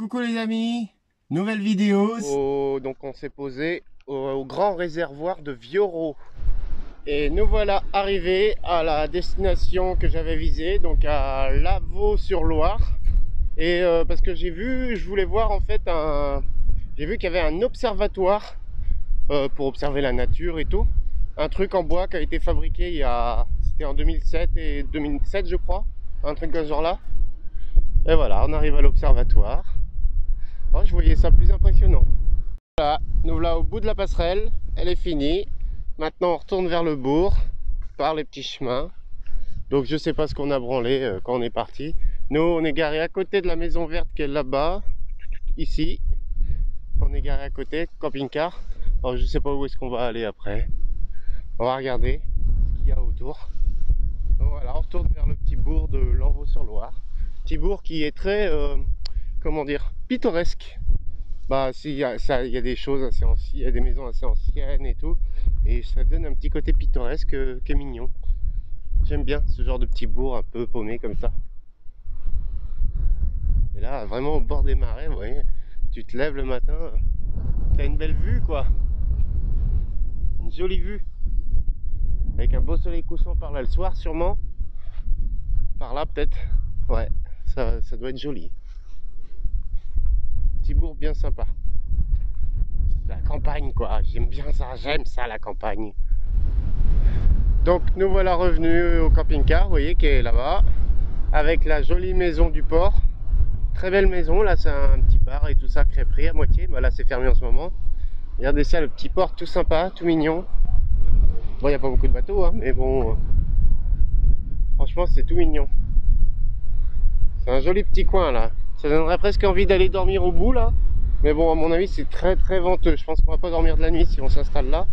Coucou les amis, nouvelle vidéo. Donc on s'est posé au grand réservoir de Vioro. Et nous voilà arrivés à la destination que j'avais visée, donc à Lavaux-sur-Loire. Et parce que je voulais voir en fait j'ai vu qu'il y avait un observatoire pour observer la nature et tout. Un truc en bois qui a été fabriqué c'était en 2007 et 2007 je crois, un truc de ce genre là. Et voilà, on arrive à l'observatoire. Oh, je voyais ça plus impressionnant. Voilà, nous voilà au bout de la passerelle, elle est finie. Maintenant on retourne vers le bourg, par les petits chemins. Donc je sais pas ce qu'on a branlé quand on est parti. Nous on est garé à côté de la maison verte qui est là-bas, ici. On est garé à côté, camping-car. Alors je sais pas où est-ce qu'on va aller après. On va regarder ce qu'il y a autour. Donc voilà, on retourne vers le petit bourg de Lavaux-sur-Loire. Petit bourg qui est très, comment dire, pittoresque. Bah il y a des choses assez anciennes, il y a des maisons assez anciennes et tout, et ça donne un petit côté pittoresque qui est mignon. J'aime bien ce genre de petit bourg un peu paumé comme ça. Et là vraiment au bord des marais, vous voyez, tu te lèves le matin, t'as une belle vue quoi, une jolie vue, avec un beau soleil couchant par là le soir sûrement, par là peut-être, ouais, ça doit être joli. Petit bourg bien sympa. La campagne quoi, j'aime bien ça, j'aime ça la campagne. Donc nous voilà revenus au camping-car, vous voyez, qui est là-bas, avec la jolie maison du port. Très belle maison, là c'est un petit bar et tout ça, crêperie à moitié, bah, là c'est fermé en ce moment. Regardez ça, le petit port tout sympa, tout mignon. Bon, il n'y a pas beaucoup de bateaux, hein, mais bon, franchement c'est tout mignon. C'est un joli petit coin là, ça donnerait presque envie d'aller dormir au bout là. Mais bon, à mon avis, c'est très très venteux. Je pense qu'on va pas dormir de la nuit si on s'installe là.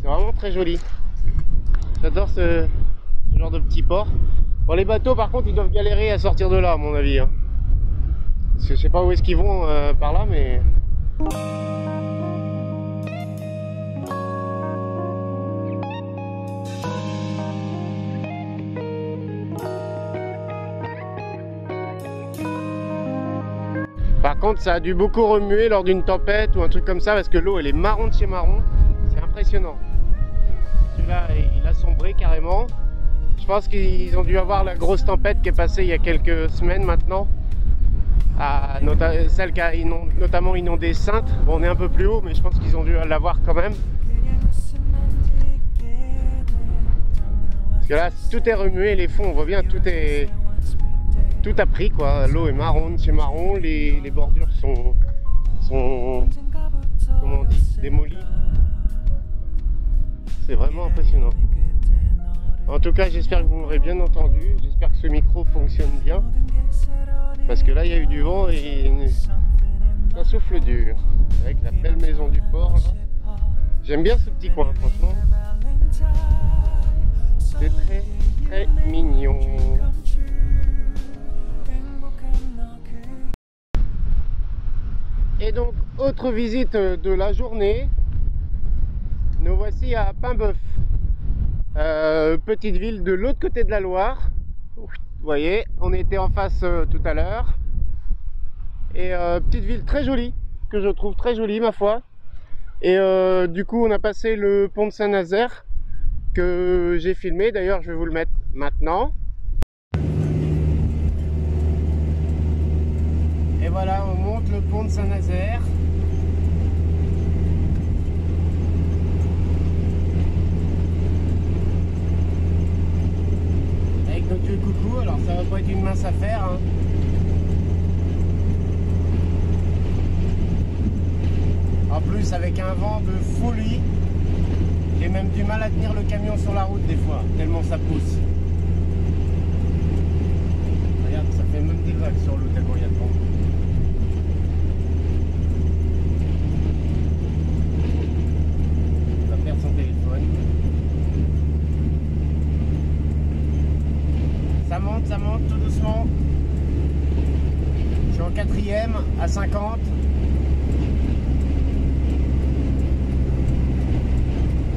C'est vraiment très joli. J'adore ce genre de petit port. Bon, les bateaux, par contre, ils doivent galérer à sortir de là, à mon avis. Hein. Parce que je sais pas où est-ce qu'ils vont par là, mais... Par contre, ça a dû beaucoup remuer lors d'une tempête ou un truc comme ça, parce que l'eau, elle est marron de chez marron. C'est impressionnant. Celui-là, il a sombré carrément. Je pense qu'ils ont dû avoir la grosse tempête qui est passée il y a quelques semaines maintenant. Celle qui a notamment inondé Saintes. Bon, on est un peu plus haut, mais je pense qu'ils ont dû l'avoir quand même. Parce que là, tout est remué, les fonds, on voit bien, tout a pris quoi, l'eau est marron de chez marron, les bordures sont comment on dit, démolies. C'est vraiment impressionnant. En tout cas, j'espère que vous m'aurez bien entendu, j'espère que ce micro fonctionne bien. Parce que là, il y a eu du vent et ça souffle dur. Avec la belle maison du port. J'aime bien ce petit coin, franchement. C'est très très mignon. Et donc, autre visite de la journée, nous voici à Paimboeuf, petite ville de l'autre côté de la Loire. Vous voyez, on était en face tout à l'heure. Et petite ville très jolie, que je trouve très jolie ma foi. Et du coup, on a passé le pont de Saint-Nazaire, que j'ai filmé, d'ailleurs je vais vous le mettre maintenant. Et voilà, on monte le pont de Saint-Nazaire. Avec notre vieux coucou, alors ça va pas être une mince affaire. Hein. En plus, avec un vent de folie, j'ai même du mal à tenir le camion sur la route des fois, tellement ça pousse. Regarde, ça fait même des vagues sur l'eau tellement il y a de vent. Son téléphone. Ça monte tout doucement. Je suis en 4e à 50.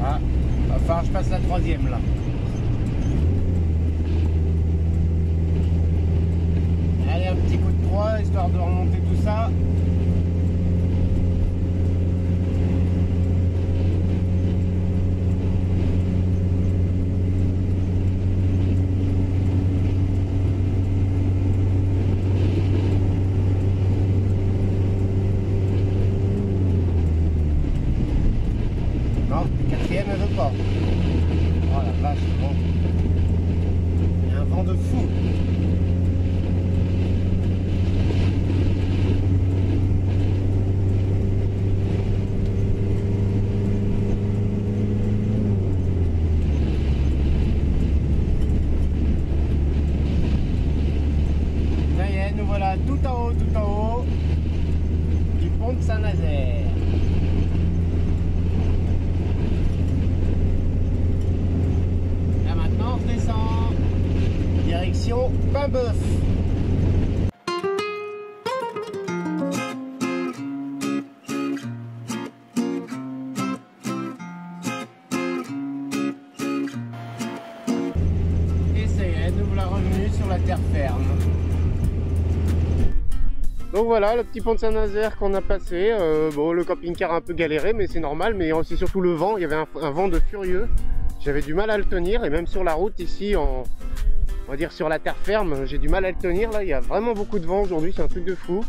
Ah, va falloir que je passe la 3e là. Allez, un petit coup de 3. là, histoire de remonter tout ça. Non, quatrième, elle veut pas. Oh la vache, bon. Il y a un vent de fou. Ça y est, nous voilà tout en haut du pont de Saint-Nazaire. Là maintenant on descend direction Paimboeuf. Et ça y est, nous voilà revenus sur la terre ferme. Donc voilà le petit pont de Saint-Nazaire qu'on a passé. Bon, le camping-car a un peu galéré, mais c'est normal. Mais c'est surtout le vent. Il y avait un vent de furieux. J'avais du mal à le tenir. Et même sur la route ici, on va dire sur la terre ferme, j'ai du mal à le tenir. Là, il y a vraiment beaucoup de vent aujourd'hui. C'est un truc de fou.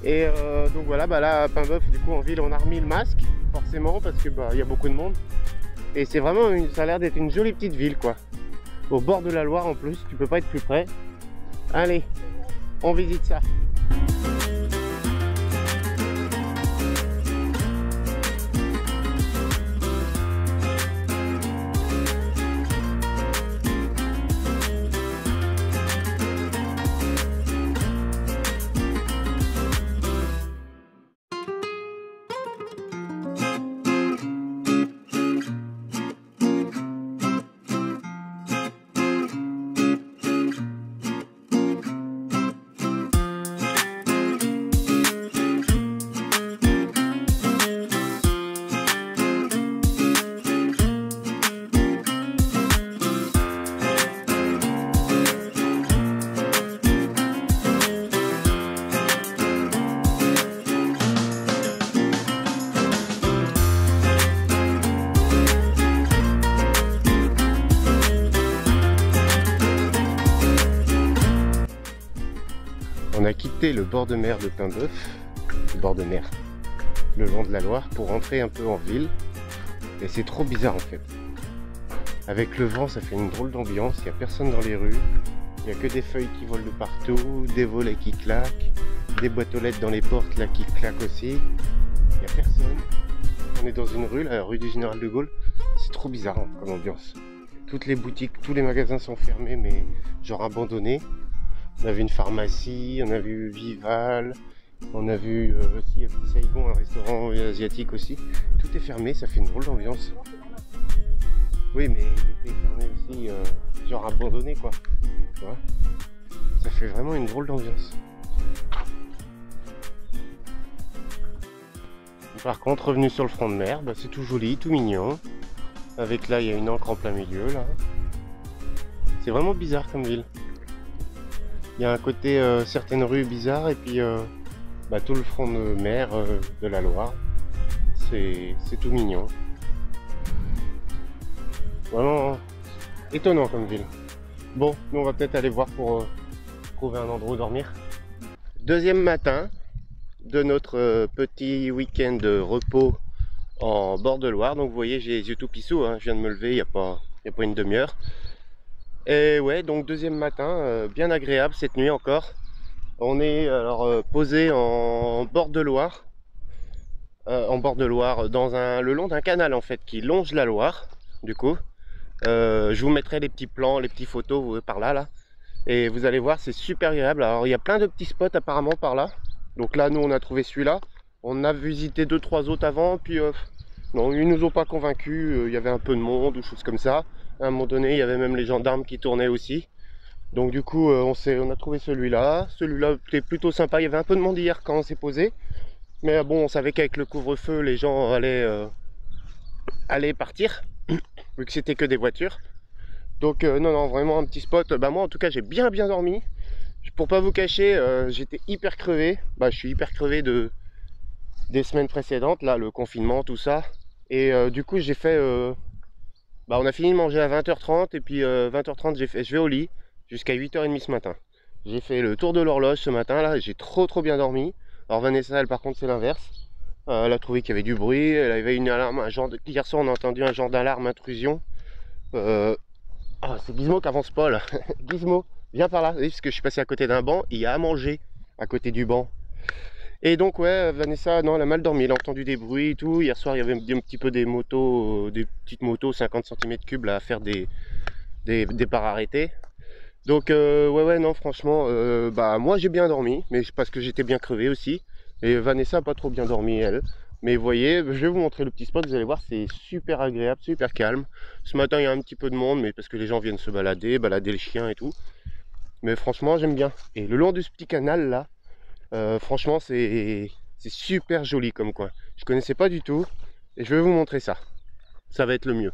Et donc voilà, là à Paimboeuf, du coup en ville, on a remis le masque, forcément, parce que il y a beaucoup de monde. Et c'est vraiment, ça a l'air d'être une jolie petite ville, quoi. Au bord de la Loire en plus. Tu peux pas être plus près. Allez, on visite ça. On a quitté le bord de mer de Paimboeuf, le bord de mer, le long de la Loire, pour rentrer un peu en ville. Et c'est trop bizarre en fait. Avec le vent, ça fait une drôle d'ambiance, il n'y a personne dans les rues, il n'y a que des feuilles qui volent de partout, des volets qui claquent, des boîtes aux lettres dans les portes là qui claquent aussi. Il n'y a personne. On est dans une rue, la rue du Général de Gaulle. C'est trop bizarre hein, comme ambiance. Toutes les boutiques, tous les magasins sont fermés, mais genre abandonnés. On a vu une pharmacie, on a vu Vival, on a vu aussi à Petit Saigon, un restaurant asiatique aussi. Tout est fermé, ça fait une drôle d'ambiance. Oui, mais il était fermé aussi, genre abandonné quoi. Tu vois, ça fait vraiment une drôle d'ambiance. Par contre, revenu sur le front de mer, c'est tout joli, tout mignon. Avec là, il y a une ancre en plein milieu là. C'est vraiment bizarre comme ville. Il y a un côté certaines rues bizarres et puis tout le front de mer de la Loire. C'est tout mignon. Vraiment étonnant comme ville. Bon, nous on va peut-être aller voir pour trouver un endroit où dormir. Deuxième matin de notre petit week-end de repos en bord de Loire. Donc vous voyez, j'ai les yeux tout pissous, hein. Je viens de me lever il n'y a pas une demi-heure. Et ouais, donc deuxième matin, bien agréable cette nuit encore. On est alors posé en bord de Loire. Dans le long d'un canal en fait qui longe la Loire. Du coup, je vous mettrai les petits plans, les petites photos vous voyez, par là. Et vous allez voir, c'est super agréable. Alors il y a plein de petits spots apparemment par là. Donc là, nous on a trouvé celui-là. On a visité 2-3 autres avant, puis non, ils nous ont pas convaincus. Il y avait un peu de monde ou choses comme ça. À un moment donné, il y avait même les gendarmes qui tournaient aussi. Donc du coup, on a trouvé celui-là. Celui-là était plutôt sympa. Il y avait un peu de monde hier quand on s'est posé. Mais bon, on savait qu'avec le couvre-feu, les gens allaient partir. Vu que c'était que des voitures. Donc non, vraiment un petit spot. Moi en tout cas, j'ai bien dormi. Pour pas vous cacher, j'étais hyper crevé. Bah, je suis hyper crevé des semaines précédentes, là, le confinement, tout ça. Et du coup, j'ai fait. Bah, on a fini de manger à 20h30 et puis 20h30, je vais au lit jusqu'à 8h30 ce matin. J'ai fait le tour de l'horloge ce matin, là, j'ai trop bien dormi. Alors Vanessa, elle, par contre, c'est l'inverse. Elle a trouvé qu'il y avait du bruit, elle avait une alarme, hier soir, on a entendu un genre d'alarme intrusion. Ah, c'est Gizmo qui avance pas là. Gizmo, viens par là. Oui, parce que je suis passé à côté d'un banc, il y a à manger à côté du banc. Et donc ouais, Vanessa, non, elle a mal dormi, elle a entendu des bruits et tout. Hier soir, il y avait un petit peu des motos, des petites motos 50 cm3 là, à faire des départs arrêtés. Donc ouais, non, franchement, bah moi j'ai bien dormi, mais c'est parce que j'étais bien crevé aussi. Et Vanessa a pas trop bien dormi, elle. Mais vous voyez, je vais vous montrer le petit spot, vous allez voir, c'est super agréable, super calme. Ce matin, il y a un petit peu de monde, mais parce que les gens viennent se balader les chiens et tout. Mais franchement, j'aime bien. Et le long de ce petit canal là, franchement, c'est super joli comme coin. Je connaissais pas du tout, et je vais vous montrer ça. Ça va être le mieux.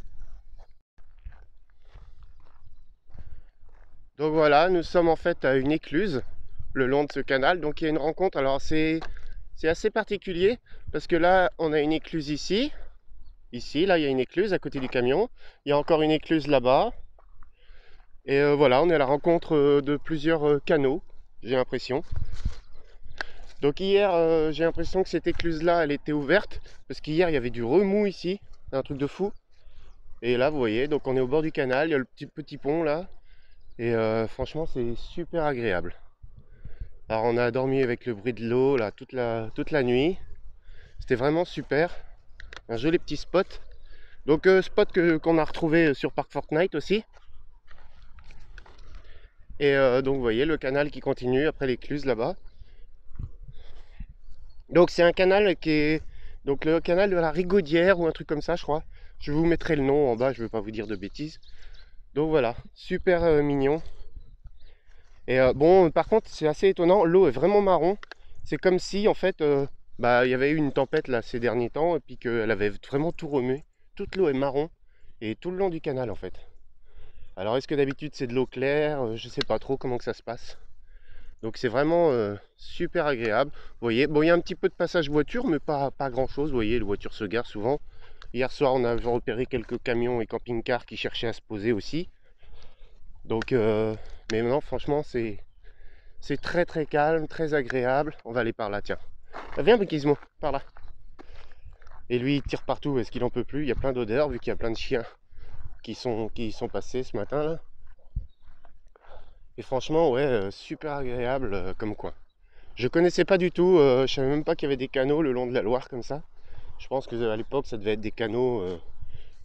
Donc voilà, nous sommes en fait à une écluse le long de ce canal. Donc il y a une rencontre. Alors c'est assez particulier parce que là on a une écluse ici. Ici, là il y a une écluse à côté du camion. Il y a encore une écluse là-bas. Et voilà, on est à la rencontre de plusieurs canaux, j'ai l'impression. Donc hier, j'ai l'impression que cette écluse-là, elle était ouverte parce qu'hier il y avait du remous ici, un truc de fou. Et là vous voyez, donc on est au bord du canal, il y a le petit pont là. Et franchement c'est super agréable. Alors on a dormi avec le bruit de l'eau là toute la nuit. C'était vraiment super. Un joli petit spot. Donc spot qu'on a retrouvé sur Park Fortnite aussi. Et donc vous voyez le canal qui continue après l'écluse là-bas. Donc c'est un canal qui est donc le canal de la Rigaudière ou un truc comme ça je crois. Je vous mettrai le nom en bas, je ne veux pas vous dire de bêtises. Donc voilà, super mignon. Et bon, par contre, c'est assez étonnant, l'eau est vraiment marron. C'est comme si, en fait, il y avait eu une tempête là ces derniers temps et puis qu'elle avait vraiment tout remué. Toute l'eau est marron et tout le long du canal, en fait. Alors, est-ce que d'habitude c'est de l'eau claire? Je sais pas trop comment que ça se passe. Donc, c'est vraiment super agréable. Vous voyez, bon, il y a un petit peu de passage voiture, mais pas grand-chose. Vous voyez, les voitures se garent souvent. Hier soir, on a repéré quelques camions et camping-cars qui cherchaient à se poser aussi. Donc, mais non, franchement, c'est très calme, très agréable. On va aller par là, tiens. Viens, Gizmo, par là. Et lui, il tire partout parce qu'il en peut plus. Il y a plein d'odeurs vu qu'il y a plein de chiens qui sont passés ce matin là. Et franchement, ouais, super agréable comme coin. Je connaissais pas du tout. Je savais même pas qu'il y avait des canaux le long de la Loire comme ça. Je pense que à l'époque, ça devait être des canaux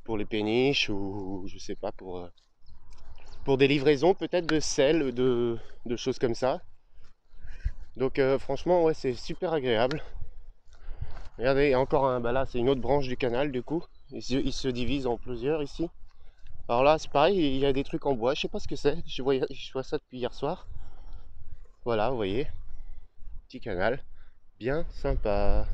pour les péniches ou je sais pas pour des livraisons peut-être de sel, de choses comme ça. Donc franchement ouais c'est super agréable. Regardez, il y a encore un, là c'est une autre branche du canal du coup. Il se divise en plusieurs ici. Alors là c'est pareil, il y a des trucs en bois, je sais pas ce que c'est, je vois ça depuis hier soir. Voilà, vous voyez, petit canal, bien sympa.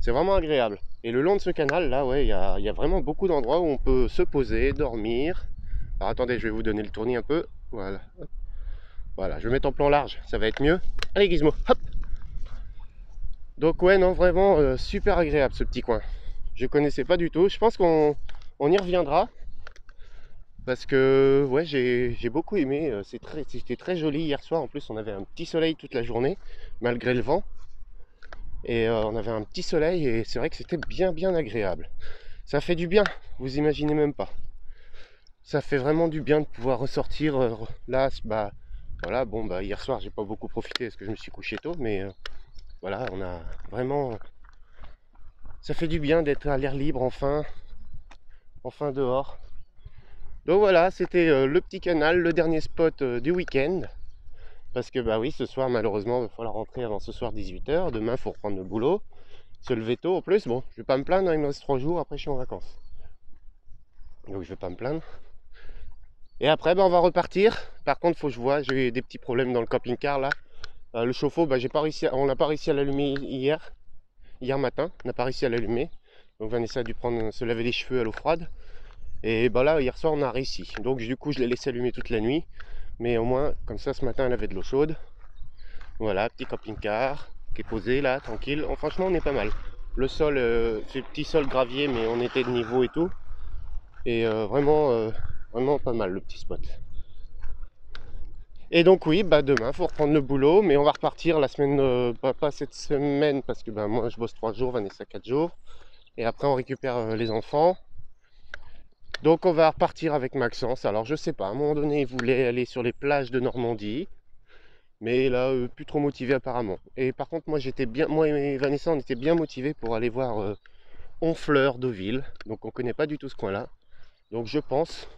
C'est vraiment agréable. Et le long de ce canal là, ouais, il y a vraiment beaucoup d'endroits où on peut se poser, dormir. Alors attendez, je vais vous donner le tournis un peu. Voilà. Voilà, je vais mettre en plan large, ça va être mieux. Allez Gizmo, hop. Donc ouais, non, vraiment super agréable ce petit coin. Je connaissais pas du tout. Je pense qu'on y reviendra. Parce que ouais, j'ai beaucoup aimé. C'était très joli hier soir. En plus, on avait un petit soleil toute la journée, malgré le vent. Et on avait un petit soleil et c'est vrai que c'était bien agréable. Ça fait du bien, vous imaginez même pas. Ça fait vraiment du bien de pouvoir ressortir là. Voilà, bon hier soir j'ai pas beaucoup profité parce que je me suis couché tôt, mais voilà, on a vraiment. Ça fait du bien d'être à l'air libre enfin dehors. Donc voilà, c'était le petit canal, le dernier spot du week-end. Parce que bah oui, ce soir malheureusement il va falloir rentrer avant ce soir 18h. Demain il faut reprendre le boulot. Se lever tôt en plus. Bon, je vais pas me plaindre, hein, il me reste 3 jours, après je suis en vacances. Donc je vais pas me plaindre. Et après on va repartir. Par contre faut que je vois, j'ai eu des petits problèmes dans le camping-car là. Le chauffe-eau, on n'a pas réussi à l'allumer hier matin, on n'a pas réussi à l'allumer. Donc Vanessa a dû se laver les cheveux à l'eau froide. Et là hier soir on a réussi. Donc du coup je l'ai laissé allumer toute la nuit. Mais au moins, comme ça, ce matin, elle avait de l'eau chaude. Voilà, petit camping-car qui est posé là, tranquille. Oh, franchement, on est pas mal. Le sol, c'est petit sol gravier, mais on était de niveau et tout. Et vraiment pas mal le petit spot. Et donc oui, bah demain, faut reprendre le boulot, mais on va repartir la semaine, pas cette semaine, parce que bah, moi je bosse 3 jours, Vanessa 4 jours. Et après on récupère les enfants. Donc on va repartir avec Maxence. Alors je sais pas, à un moment donné, il voulait aller sur les plages de Normandie. Mais là, plus trop motivé apparemment. Et par contre, moi et Vanessa, on était bien motivés pour aller voir Honfleur, Deauville. Donc on connaît pas du tout ce coin-là. Donc je pense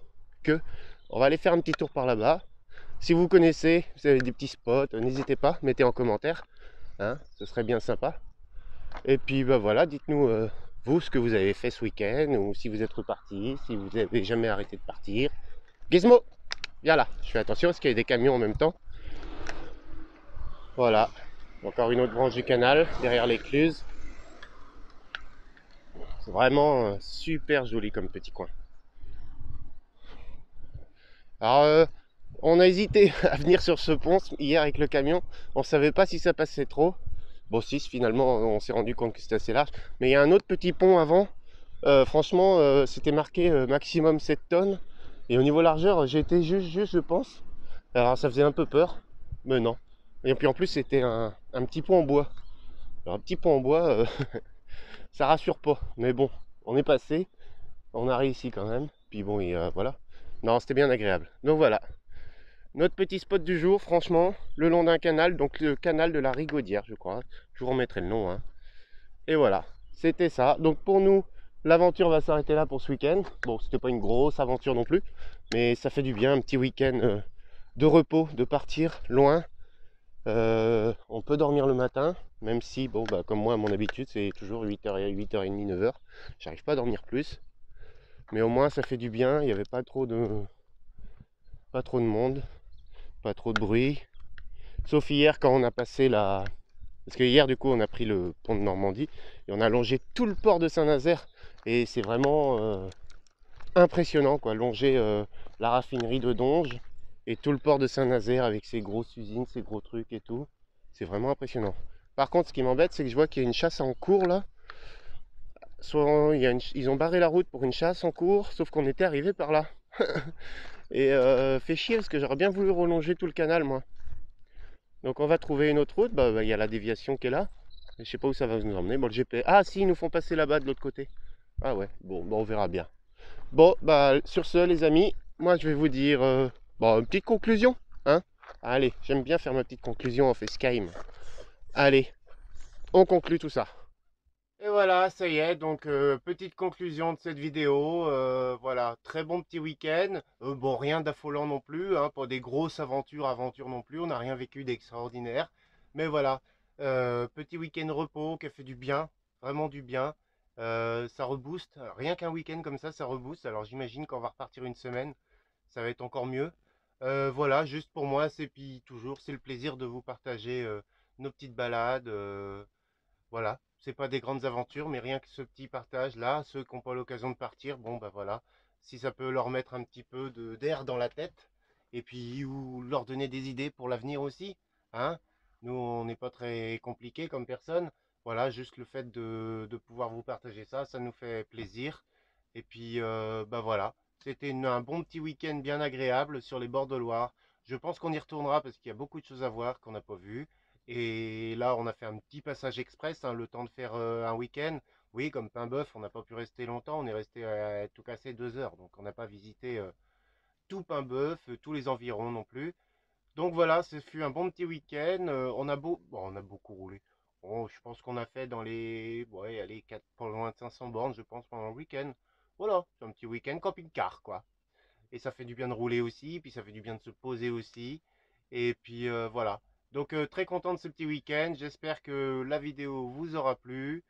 que on va aller faire un petit tour par là-bas. Si vous connaissez, vous avez des petits spots, n'hésitez pas, mettez en commentaire, hein, ce serait bien sympa. Et puis bah voilà, dites-nous vous ce que vous avez fait ce week-end, ou si vous êtes reparti, si vous n'avez jamais arrêté de partir. Gizmo, viens là, je fais attention parce qu'il y a des camions en même temps. Voilà, encore une autre branche du canal, derrière l'écluse. C'est vraiment super joli comme petit coin. Alors, on a hésité à venir sur ce pont hier avec le camion. On ne savait pas si ça passait trop. Bon, si, finalement, on s'est rendu compte que c'était assez large. Mais il y a un autre petit pont avant. Franchement, c'était marqué maximum 7 tonnes. Et au niveau largeur, j'ai été juste, je pense. Alors, ça faisait un peu peur. Mais non. Et puis en plus, c'était un petit pont en bois. Alors, un petit pont en bois, ça rassure pas. Mais bon, on est passé. On a réussi quand même. Puis bon, et voilà. Non, c'était bien agréable. Donc voilà. Notre petit spot du jour, franchement, le long d'un canal, donc le canal de la Rigaudière, je crois. Je vous remettrai le nom, hein. Et voilà, c'était ça. Donc pour nous, l'aventure va s'arrêter là pour ce week-end. Bon, c'était pas une grosse aventure non plus, mais ça fait du bien, un petit week-end de repos, de partir loin. On peut dormir le matin, même si, bon, bah, comme moi, à mon habitude, c'est toujours 8h, 8h30, 9h. J'arrive pas à dormir plus, mais au moins ça fait du bien. Il n'y avait pas trop de monde, pas trop de bruit. Sauf hier quand on a passé la... Parce que hier du coup on a pris le pont de Normandie et on a longé tout le port de Saint-Nazaire. Et c'est vraiment impressionnant quoi, longer la raffinerie de Donge et tout le port de Saint-Nazaire avec ses grosses usines, ses gros trucs et tout. C'est vraiment impressionnant. Par contre ce qui m'embête c'est que je vois qu'il y a une chasse en cours là. Soit ils ont barré la route pour une chasse en cours, sauf qu'on était arrivé par là. Et fait chier parce que j'aurais bien voulu relonger tout le canal moi. Donc on va trouver une autre route, bah, il y a la déviation qui est là. Je sais pas où ça va nous emmener. Bon, le GPS. Ah si, ils nous font passer là-bas de l'autre côté. Ah ouais, bon, on verra bien. Bon, bah sur ce les amis, moi je vais vous dire bon, une petite conclusion. Hein. Allez, j'aime bien faire ma petite conclusion en FaceTime. Allez, on conclut tout ça. Et voilà, ça y est, donc petite conclusion de cette vidéo. Voilà, très bon petit week-end. Bon, rien d'affolant non plus, hein, pas des grosses aventures non plus. On n'a rien vécu d'extraordinaire. Mais voilà, petit week-end repos qui a fait du bien, vraiment du bien. Ça rebooste. Rien qu'un week-end comme ça rebooste. Alors j'imagine qu'on va repartir une semaine, ça va être encore mieux. Voilà, juste pour moi, c'est puis toujours, c'est le plaisir de vous partager nos petites balades. Voilà, c'est pas des grandes aventures, mais rien que ce petit partage là, ceux qui n'ont pas l'occasion de partir, bon bah voilà, si ça peut leur mettre un petit peu d'air dans la tête, et puis ou leur donner des idées pour l'avenir aussi, hein. Nous, on n'est pas très compliqué comme personne. Voilà, juste le fait de pouvoir vous partager ça, ça nous fait plaisir. Et puis bah voilà, c'était un bon petit week-end bien agréable sur les bords de Loire. Je pense qu'on y retournera parce qu'il y a beaucoup de choses à voir qu'on n'a pas vues. Et là, on a fait un petit passage express, hein, le temps de faire un week-end. Oui, comme Paimboeuf, on n'a pas pu rester longtemps, on est resté à tout casser 2 heures. Donc on n'a pas visité tout Paimboeuf, tous les environs non plus. Donc voilà, ce fut un bon petit week-end. On a beaucoup roulé. Bon, je pense qu'on a fait dans les, ouais, allez, 4, pas loin de 500 bornes, je pense, pendant le week-end. Voilà, c'est un petit week-end camping-car, quoi. Et ça fait du bien de rouler aussi, puis ça fait du bien de se poser aussi. Et puis voilà. Donc très content de ce petit week-end. J'espère que la vidéo vous aura plu.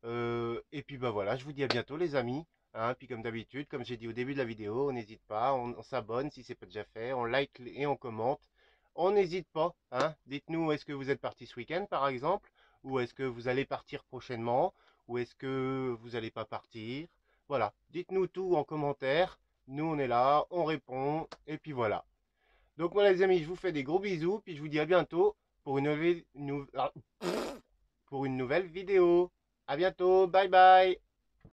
Et puis bah voilà, je vous dis à bientôt les amis. Hein, puis comme d'habitude, comme j'ai dit au début de la vidéo, on n'hésite pas, on s'abonne si c'est pas déjà fait, on like et on commente. On n'hésite pas. Hein. Dites-nous, est-ce que vous êtes parti ce week-end par exemple, ou est-ce que vous allez partir prochainement, ou est-ce que vous n'allez pas partir. Voilà, dites-nous tout en commentaire. Nous on est là, on répond, et puis voilà. Donc moi les amis, je vous fais des gros bisous, puis je vous dis à bientôt pour une nouvelle vidéo. À bientôt, bye bye.